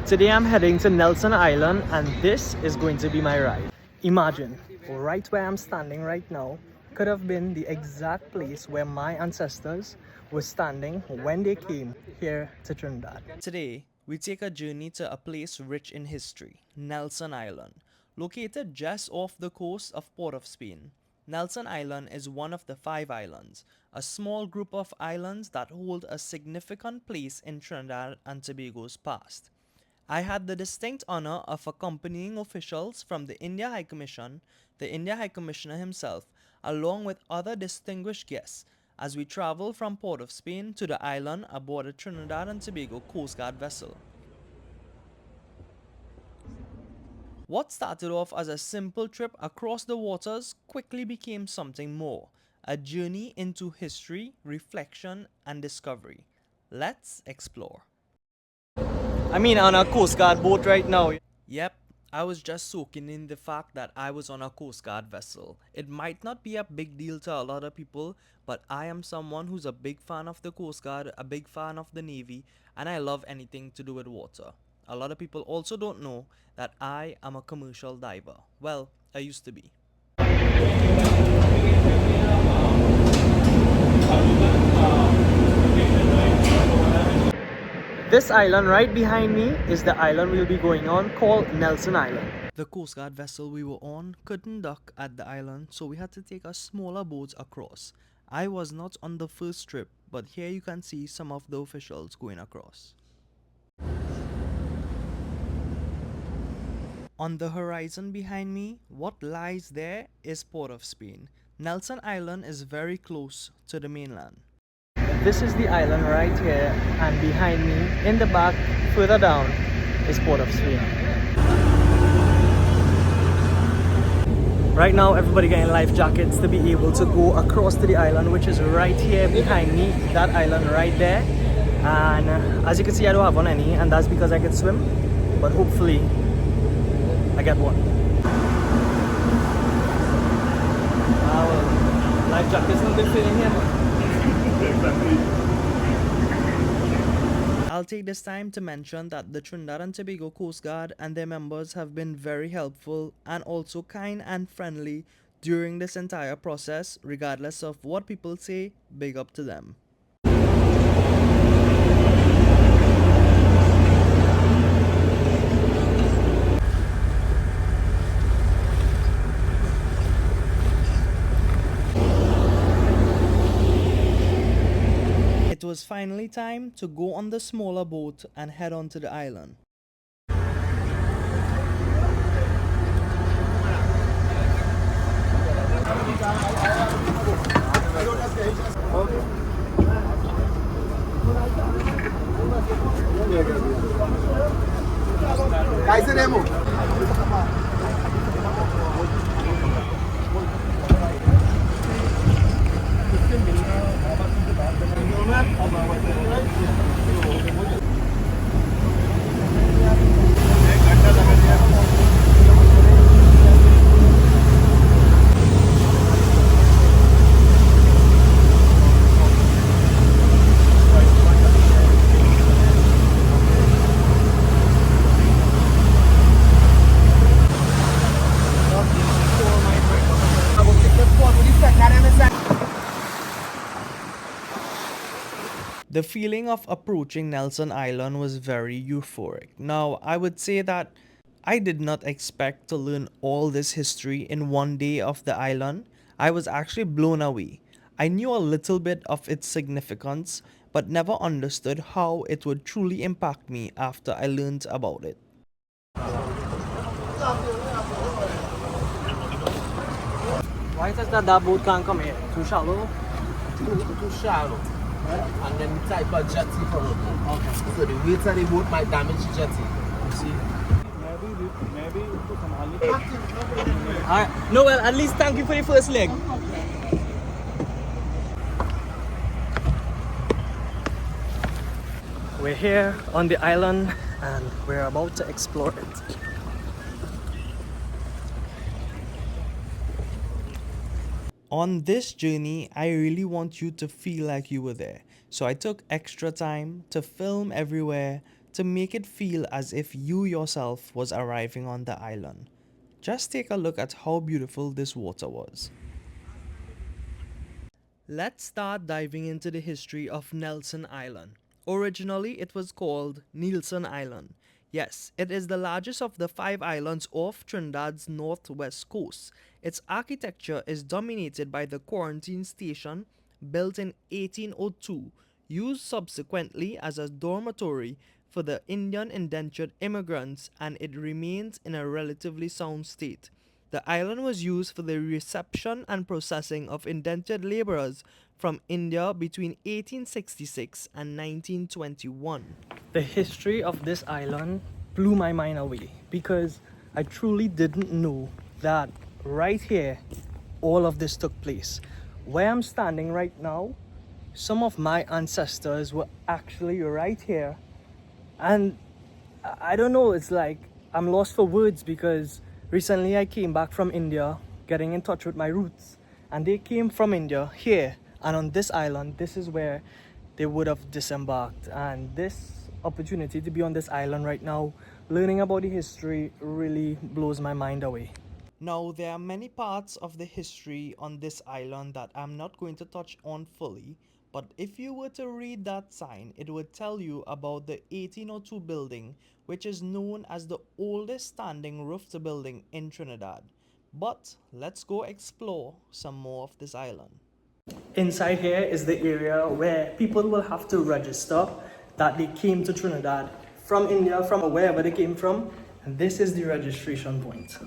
Today I'm heading to Nelson Island and this is going to be my ride. Imagine, right where I'm standing right now could have been the exact place where my ancestors were standing when they came here to Trinidad. Today, we take a journey to a place rich in history, Nelson Island. Located just off the coast of Port of Spain, Nelson Island is one of the 5 islands, a small group of islands that hold a significant place in Trinidad and Tobago's past. I had the distinct honor of accompanying officials from the India High Commission, the India High Commissioner himself, along with other distinguished guests, as we traveled from Port of Spain to the island aboard a Trinidad and Tobago Coast Guard vessel. What started off as a simple trip across the waters quickly became something more, a journey into history, reflection, and discovery. Let's explore. I mean, on a Coast Guard boat right now. Yep, I was just soaking in the fact that I was on a Coast Guard vessel. It might not be a big deal to a lot of people, but I am someone who's a big fan of the Coast Guard, a big fan of the Navy, and I love anything to do with water. A lot of people also don't know that I am a commercial diver. Well, I used to be. This island right behind me is the island we'll be going on called Nelson Island. The Coast Guard vessel we were on couldn't dock at the island, so we had to take a smaller boat across. I was not on the first trip, but here you can see some of the officials going across. On the horizon behind me, what lies there is Port of Spain. Nelson Island is very close to the mainland. This is the island right here, and behind me, in the back, further down, is Port of Spain. Right now, everybody getting life jackets to be able to go across to the island, which is right here behind me, that island right there. And as you can see, I don't have on any, and that's because I can swim, but hopefully, I get one. Well, life jackets not been fitting here. I'll take this time to mention that the Trinidad and Tobago Coast Guard and their members have been very helpful and also kind and friendly during this entire process. Regardless of what people say, big up to them. It was finally time to go on the smaller boat and head on to the island. The feeling of approaching Nelson Island was very euphoric. Now, I would say that I did not expect to learn all this history in one day of the island. I was actually blown away. I knew a little bit of its significance, but never understood how it would truly impact me after I learned about it. Why is it that that boat can't come here? Too shallow? Too shallow. And then we type a jetty for it. Okay. So the weight of the boat might damage the jetty. You see? Maybe Alright. No, well, at least thank you for the first leg. We're here on the island and we're about to explore it. On this journey, I really want you to feel like you were there. So I took extra time to film everywhere, to make it feel as if you yourself was arriving on the island. Just take a look at how beautiful this water was. Let's start diving into the history of Nelson Island. Originally, it was called Neilson Island. Yes, it is the largest of the 5 islands off Trinidad's northwest coast. Its architecture is dominated by the quarantine station, built in 1802, used subsequently as a dormitory for the Indian indentured immigrants, and it remains in a relatively sound state. The island was used for the reception and processing of indentured laborers from India between 1866 and 1921. The history of this island blew my mind away because I truly didn't know that right here all of this took place. Where I'm standing right now, some of my ancestors were actually right here, and I don't know, it's like I'm lost for words because recently I came back from India, getting in touch with my roots, and they came from India here, and on this island, this is where they would have disembarked. And this opportunity to be on this island right now, learning about the history, really blows my mind away. Now, there are many parts of the history on this island that I'm not going to touch on fully, but if you were to read that sign, it would tell you about the 1802 building, which is known as the oldest standing roofed building in Trinidad. But let's go explore some more of this island. Inside here is the area where people will have to register that they came to Trinidad from India, from wherever they came from, and this is the registration point.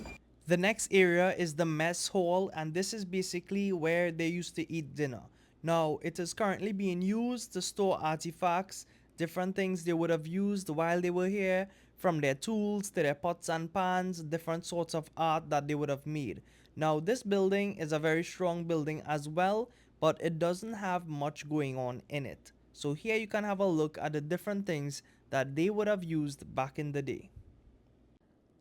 The next area is the mess hall, and this is basically where they used to eat dinner. Now, it is currently being used to store artifacts, different things they would have used while they were here, from their tools to their pots and pans, different sorts of art that they would have made. Now, this building is a very strong building as well, but it doesn't have much going on in it. So here you can have a look at the different things that they would have used back in the day.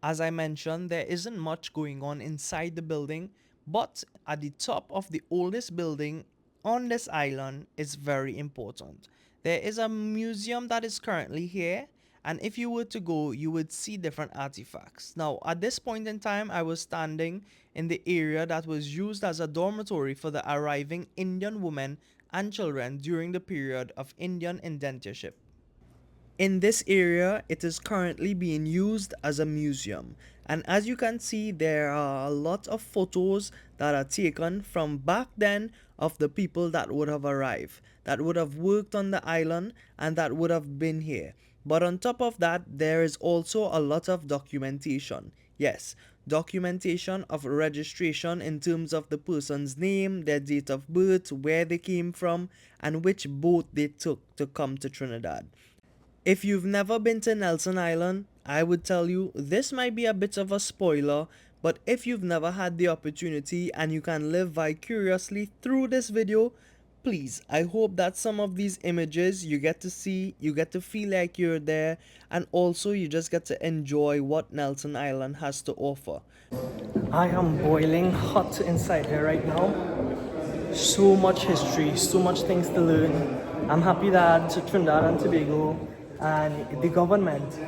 As I mentioned, there isn't much going on inside the building, but at the top of the oldest building on this island is very important. There is a museum that is currently here, and if you were to go, you would see different artifacts. Now, at this point in time, I was standing in the area that was used as a dormitory for the arriving Indian women and children during the period of Indian indentureship. In this area, it is currently being used as a museum, and as you can see, there are a lot of photos that are taken from back then of the people that would have arrived, that would have worked on the island, and that would have been here. But on top of that, there is also a lot of documentation. Yes, documentation of registration in terms of the person's name, their date of birth, where they came from, and which boat they took to come to Trinidad. If you've never been to Nelson Island, I would tell you this might be a bit of a spoiler, but if you've never had the opportunity and you can live vicariously through this video, please, I hope that some of these images you get to see, you get to feel like you're there, and also you just get to enjoy what Nelson Island has to offer. I am boiling hot inside here right now. So much history, so much things to learn. I'm happy that Trinidad and Tobago and the government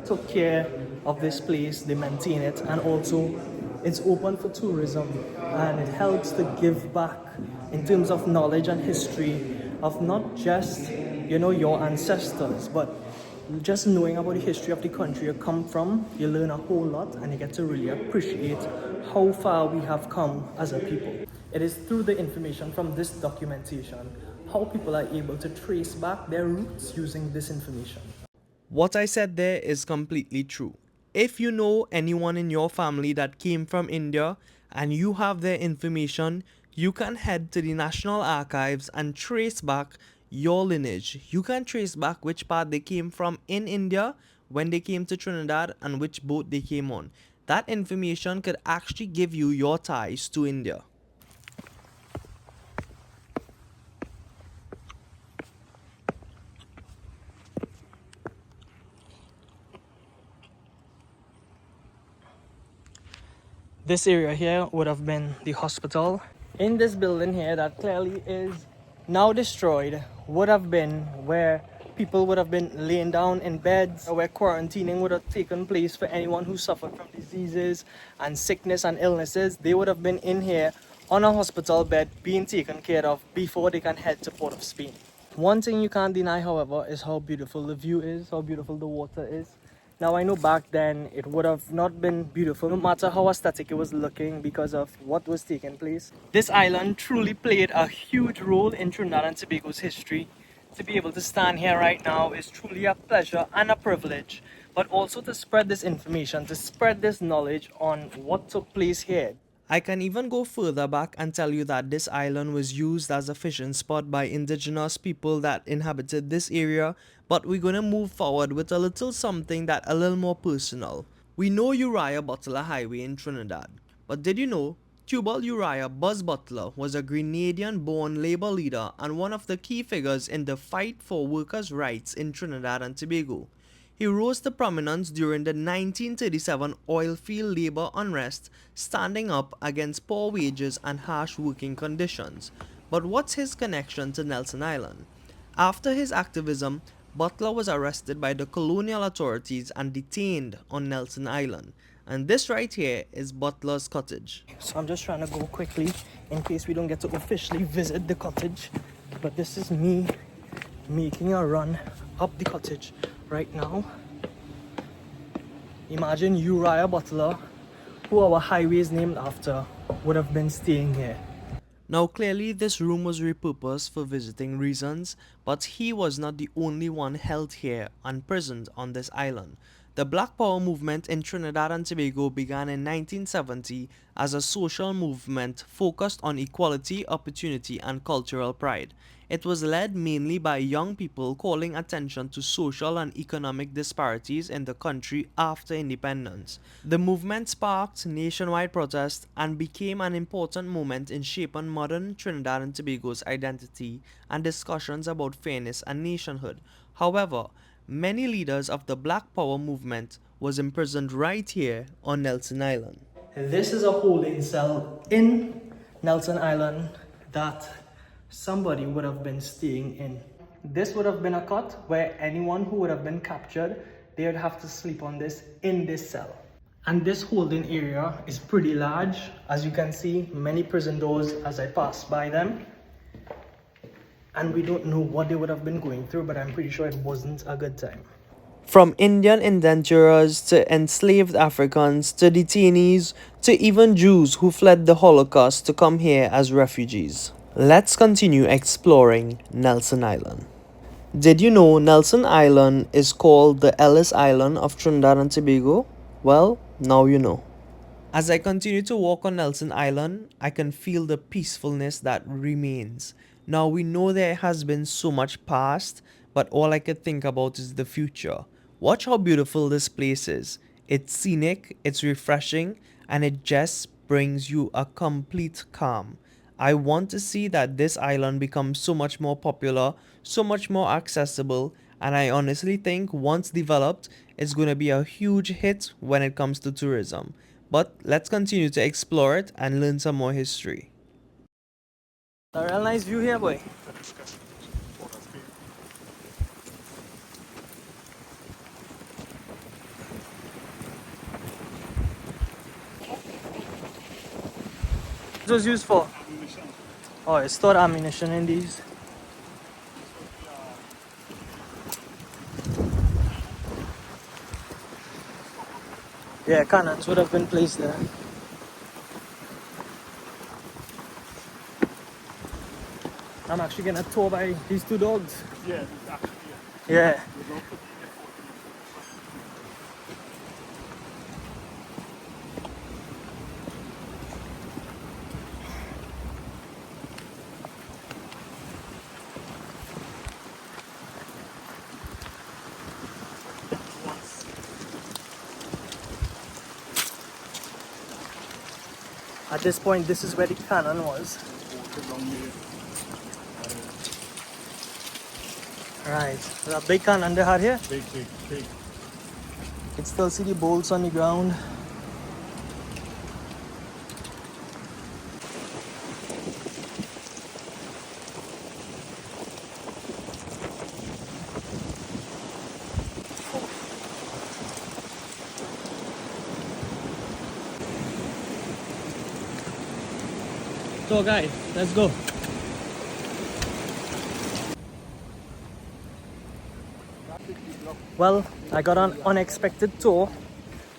took care of this place, they maintain it, and also it's open for tourism, and it helps to give back in terms of knowledge and history of not just, your ancestors, but just knowing about the history of the country you come from. You learn a whole lot, and you get to really appreciate how far we have come as a people. It is through the information from this documentation how people are able to trace back their roots using this information. What I said there is completely true. If you know anyone in your family that came from India and you have their information, you can head to the National Archives and trace back your lineage. You can trace back which part they came from in India when they came to Trinidad and which boat they came on. That information could actually give you your ties to India. This area here would have been the hospital. In this building here that clearly is now destroyed would have been where People would have been laying down in beds where quarantining would have taken place for anyone who suffered from diseases and sickness and illnesses. They would have been in here on a hospital bed being taken care of before they can head to Port of Spain. One thing you can't deny, however, is how beautiful the view is, how beautiful the water is. Now, I know back then it would have not been beautiful, no matter how aesthetic it was looking because of what was taking place. This island truly played a huge role in Trinidad and Tobago's history. To be able to stand here right now is truly a pleasure and a privilege, but also to spread this information, to spread this knowledge on what took place here. I can even go further back and tell you that this island was used as a fishing spot by indigenous people that inhabited this area, but we're gonna move forward with a little something that a little more personal. We know Uriah Butler Highway in Trinidad, but did you know Tubal Uriah Buzz Butler was a Grenadian-born labor leader and one of the key figures in the fight for workers' rights in Trinidad and Tobago. He rose to prominence during the 1937 oil field labor unrest, standing up against poor wages and harsh working conditions. But what's his connection to Nelson Island? After his activism, Butler was arrested by the colonial authorities and detained on Nelson Island. And this right here is Butler's cottage. So I'm just trying to go quickly in case we don't get to officially visit the cottage. But this is me making a run up the cottage right now. Imagine Uriah Butler, who our highway is named after, would have been staying here. Now clearly this room was repurposed for visiting reasons, but he was not the only one held here and imprisoned on this island. The Black Power movement in Trinidad and Tobago began in 1970 as a social movement focused on equality, opportunity, and cultural pride. It was led mainly by young people calling attention to social and economic disparities in the country after independence. The movement sparked nationwide protests and became an important moment in shaping modern Trinidad and Tobago's identity and discussions about fairness and nationhood. However, many leaders of the Black Power movement was imprisoned right here on Nelson Island. This is a holding cell in Nelson Island that somebody would have been staying in. This would have been a cot where anyone who would have been captured, they would have to sleep on this in this cell. And this holding area is pretty large. As you can see, many prison doors as I pass by them. And we don't know what they would have been going through, but I'm pretty sure it wasn't a good time. From Indian indenturers to enslaved Africans to detainees to even Jews who fled the Holocaust to come here as refugees. Let's continue exploring Nelson Island. Did you know Nelson Island is called the Ellis Island of Trinidad and Tobago? Well, now you know. As I continue to walk on Nelson Island, I can feel the peacefulness that remains. Now we know there has been so much past, but all I could think about is the future. Watch how beautiful this place is. It's scenic, it's refreshing, and it just brings you a complete calm. I want to see that this island becomes so much more popular, so much more accessible, and I honestly think once developed, it's going to be a huge hit when it comes to tourism. But let's continue to explore it and learn some more history. A real nice view here, boy. What was used for? Ammunition. Oh, it's stored ammunition in these. Yeah, cannons would have been placed there. I'm actually getting towed by these two dogs. Yeah, actually, Yeah. At this point, this is where the cannon was. Right, there's a big cannon they had here. Big. You can still see the bolts on the ground. tour guide. Let's go. Well, I got an unexpected tour.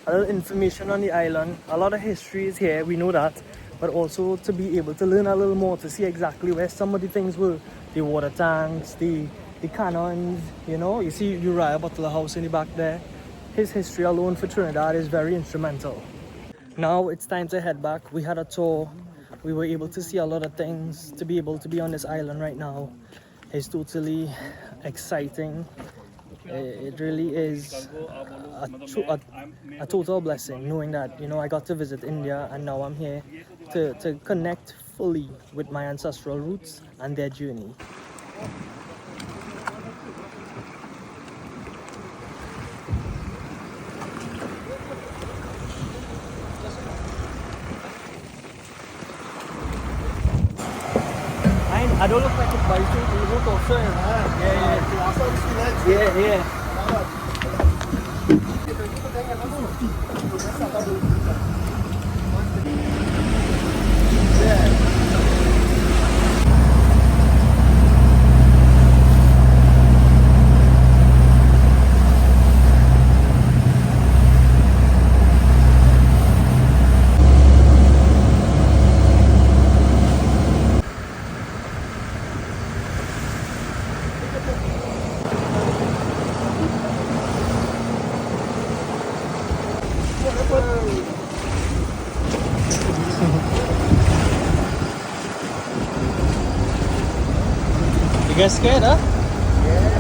A little information on the island. A lot of history is here, we know that. But also to be able to learn a little more, to see exactly where some of the things were. The water tanks, the cannons, you know. You see Uriah Butler House in the back there. His history alone for Trinidad is very instrumental. Now it's time to head back. We had a tour. We were able to see a lot of things. To be able to be on this island right now is totally exciting. It really is a total blessing knowing that, you know, I got to visit India and now I'm here to connect fully with my ancestral roots and their journey. I don't look like a bicycle, you look also. Yeah. You guys scared, huh? Yeah.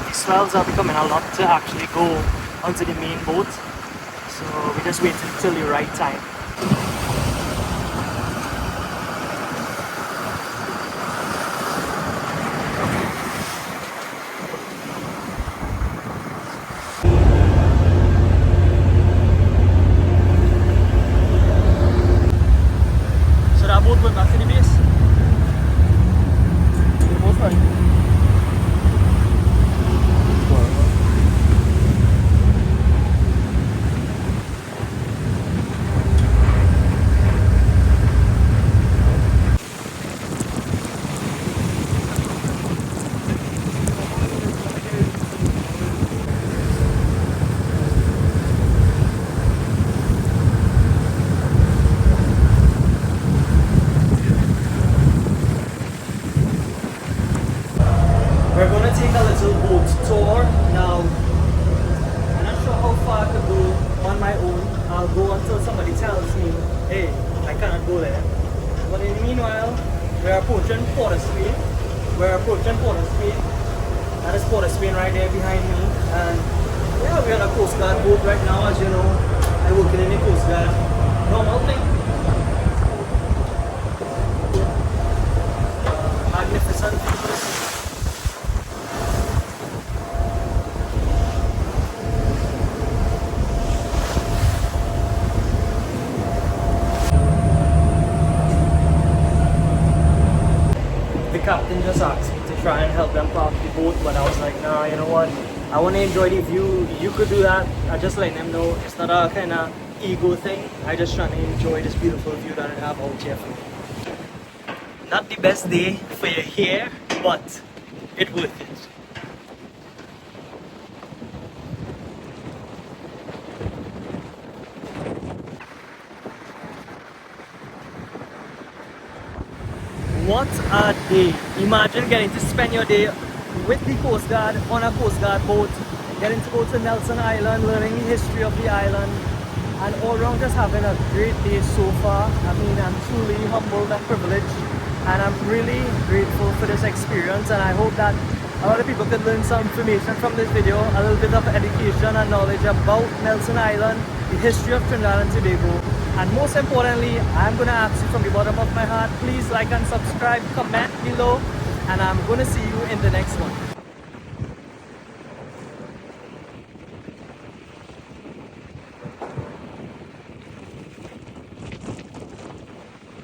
The swells are becoming a lot to actually go onto the main boat. So we just waited till the right time. So that boat went back to the base. We're going to take a little boat tour now. I'm not sure how far I could go on my own. I'll go until somebody tells me, hey, I cannot go there. But in the meanwhile, we're approaching Port of Spain. That is Port of Spain right there behind me. And yeah, we're on a Coast Guard boat right now, as you know. I work in the Coast Guard. Normal thing. Magnificent people. The captain just asked me to try and help them park the boat, but I was like, nah, you know what? I want to enjoy the view. You could do that. I just let them know it's not a kind of ego thing. I just trying to enjoy this beautiful view that I have out here for me. Not the best day for your hair, but it's worth it. What a day! Imagine getting to spend your day with the Coast Guard on a Coast Guard boat, getting to go to Nelson Island, learning the history of the island, and all around just having a great day so far. I mean, I'm truly humbled and privileged, and I'm really grateful for this experience, and I hope that a lot of people could learn some information from this video, a little bit of education and knowledge about Nelson Island, the history of Trinidad and Tobago. And most importantly, I'm going to ask you from the bottom of my heart, please like and subscribe, comment below, and I'm going to see you in the next one.